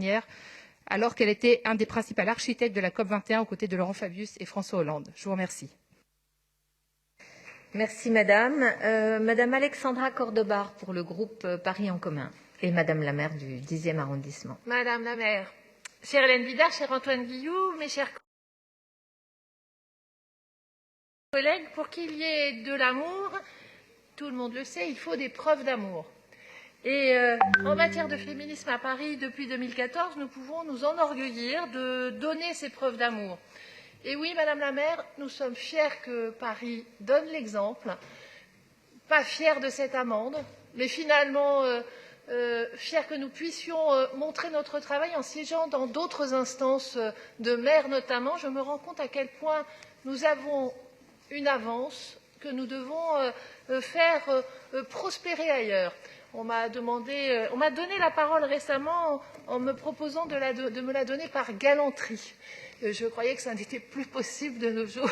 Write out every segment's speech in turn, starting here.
dernière, alors qu'elle était un des principaux architectes de la COP21 aux côtés de Laurent Fabius et François Hollande. Je vous remercie. Merci Madame. Madame Alexandra Cordobar pour le groupe Paris en commun et Madame la maire du 10e arrondissement. Madame la maire, chère Hélène Bidard, cher Antoine Guillou, mes chers collègues, pour qu'il y ait de l'amour, tout le monde le sait, il faut des preuves d'amour. Et en matière de féminisme à Paris, depuis 2014, nous pouvons nous enorgueillir de donner ces preuves d'amour. Et oui, Madame la maire, nous sommes fiers que Paris donne l'exemple, pas fiers de cette amende, mais finalement fiers que nous puissions montrer notre travail en siégeant dans d'autres instances de maires notamment. Je me rends compte à quel point nous avons une avance que nous devons faire prospérer ailleurs. On m'a donné la parole récemment en me proposant de me la donner par galanterie. Je croyais que ça n'était plus possible de nos jours.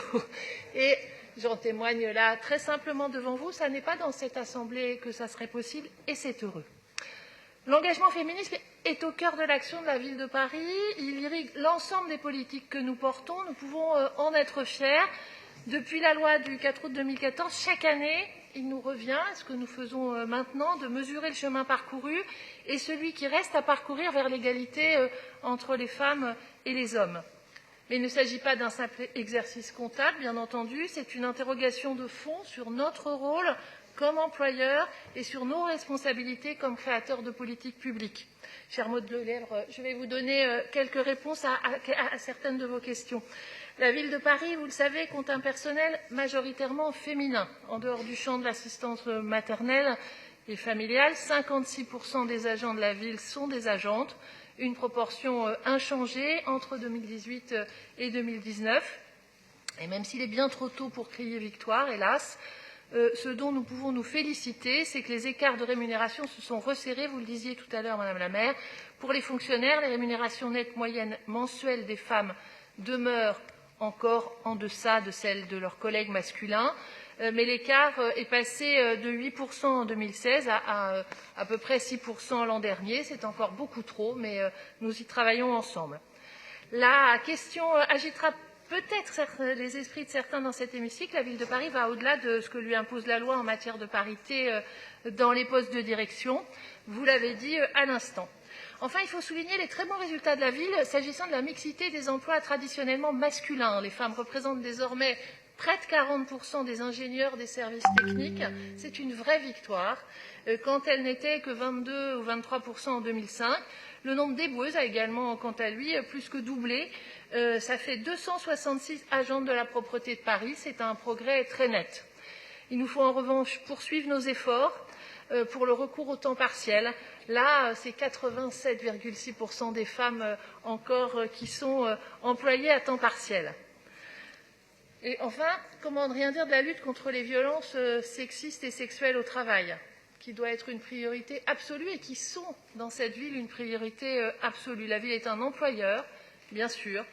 Et j'en témoigne là très simplement devant vous, ça n'est pas dans cette assemblée que ça serait possible, et c'est heureux. L'engagement féministe est au cœur de l'action de la ville de Paris. Il irrigue l'ensemble des politiques que nous portons. Nous pouvons en être fiers. Depuis la loi du 4 août 2014, chaque année, il nous revient, ce que nous faisons maintenant, de mesurer le chemin parcouru et celui qui reste à parcourir vers l'égalité entre les femmes et les hommes. Mais il ne s'agit pas d'un simple exercice comptable, bien entendu, c'est une interrogation de fond sur notre rôle comme employeur et sur nos responsabilités comme créateurs de politiques publiques. Cher Maud Lelèvre, je vais vous donner quelques réponses à certaines de vos questions. La ville de Paris, vous le savez, compte un personnel majoritairement féminin. En dehors du champ de l'assistance maternelle et familiale, 56% des agents de la ville sont des agentes, une proportion inchangée entre 2018 et 2019. Et même s'il est bien trop tôt pour crier victoire, hélas, ce dont nous pouvons nous féliciter, c'est que les écarts de rémunération se sont resserrés, vous le disiez tout à l'heure, Madame la maire. Pour les fonctionnaires, les rémunérations nettes moyennes mensuelles des femmes demeurent encore en deçà de celles de leurs collègues masculins, mais l'écart est passé de 8% en 2016 à peu près 6% l'an dernier. C'est encore beaucoup trop, mais nous y travaillons ensemble. La question agitera peut-être les esprits de certains dans cet hémicycle. La ville de Paris va au-delà de ce que lui impose la loi en matière de parité dans les postes de direction. Vous l'avez dit à l'instant. Enfin, il faut souligner les très bons résultats de la ville s'agissant de la mixité des emplois traditionnellement masculins. Les femmes représentent désormais près de 40% des ingénieurs des services techniques. C'est une vraie victoire. Quand elles n'étaient que 22 ou 23% en 2005, le nombre d'éboueuses a également, quant à lui, plus que doublé. Ça fait 266 agentes de la propreté de Paris. C'est un progrès très net. Il nous faut en revanche poursuivre nos efforts pour le recours au temps partiel. Là, c'est 87,6% des femmes encore qui sont employées à temps partiel. Et enfin, comment ne rien dire de la lutte contre les violences sexistes et sexuelles au travail, qui doit être une priorité absolue et qui sont dans cette ville une priorité absolue. La ville est un employeur, bien sûr,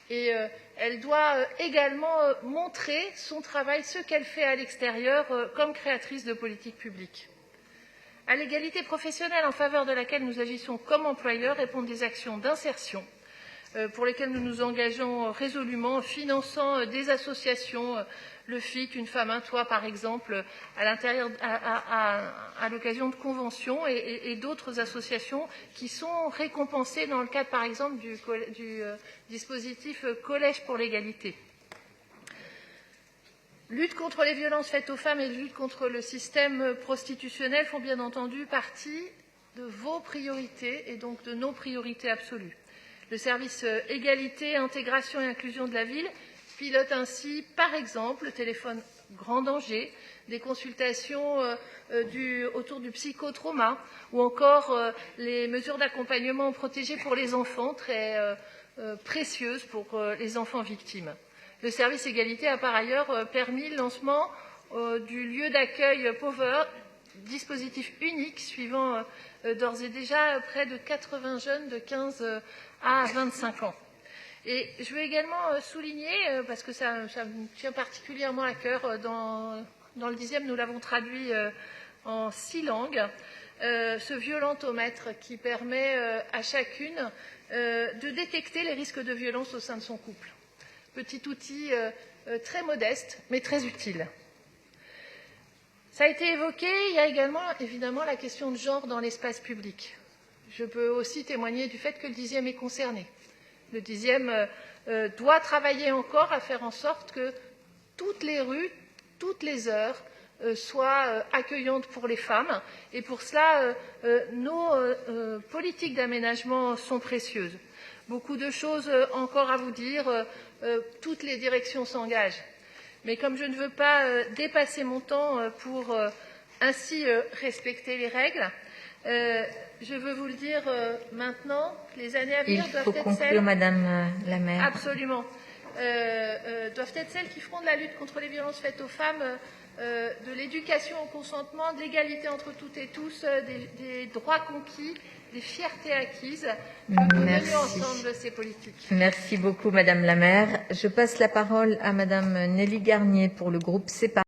et elle doit également montrer son travail, ce qu'elle fait à l'extérieur comme créatrice de politiques publiques. À l'égalité professionnelle en faveur de laquelle nous agissons comme employeurs répondent des actions d'insertion pour lesquelles nous nous engageons résolument en finançant des associations, le FIC, Une femme, un toit par exemple, à l'occasion de conventions et d'autres associations qui sont récompensées dans le cadre par exemple du dispositif Collège pour l'égalité. Lutte contre les violences faites aux femmes et lutte contre le système prostitutionnel font bien entendu partie de vos priorités et donc de nos priorités absolues. Le service égalité, intégration et inclusion de la ville pilote ainsi, par exemple, le téléphone grand danger, des consultations autour du psychotrauma ou encore les mesures d'accompagnement protégées pour les enfants, très précieuses pour les enfants victimes. Le service égalité a par ailleurs permis le lancement du lieu d'accueil Power, dispositif unique suivant d'ores et déjà près de 80 jeunes de 15 à 25 ans. Et je veux également souligner, parce que ça me tient particulièrement à cœur, dans le 10e, nous l'avons traduit en 6 langues, ce violentomètre qui permet à chacune de détecter les risques de violence au sein de son couple. Petit outil très modeste, mais très utile. Ça a été évoqué, il y a également évidemment la question de genre dans l'espace public. Je peux aussi témoigner du fait que le 10e est concerné. Le 10e doit travailler encore à faire en sorte que toutes les rues, toutes les heures soient accueillantes pour les femmes. Et pour cela, nos politiques d'aménagement sont précieuses. Beaucoup de choses encore à vous dire, toutes les directions s'engagent. Mais comme je ne veux pas dépasser mon temps pour ainsi respecter les règles, je veux vous le dire maintenant, les années à venir doivent être celles... Madame la maire. Absolument. Doivent être celles qui feront de la lutte contre les violences faites aux femmes, de l'éducation au consentement, de l'égalité entre toutes et tous, des droits conquis, des fiertés acquises. Merci. Ensemble ces politiques. Merci beaucoup, Madame la maire. Je passe la parole à Madame Nelly Garnier pour le groupe CEPA.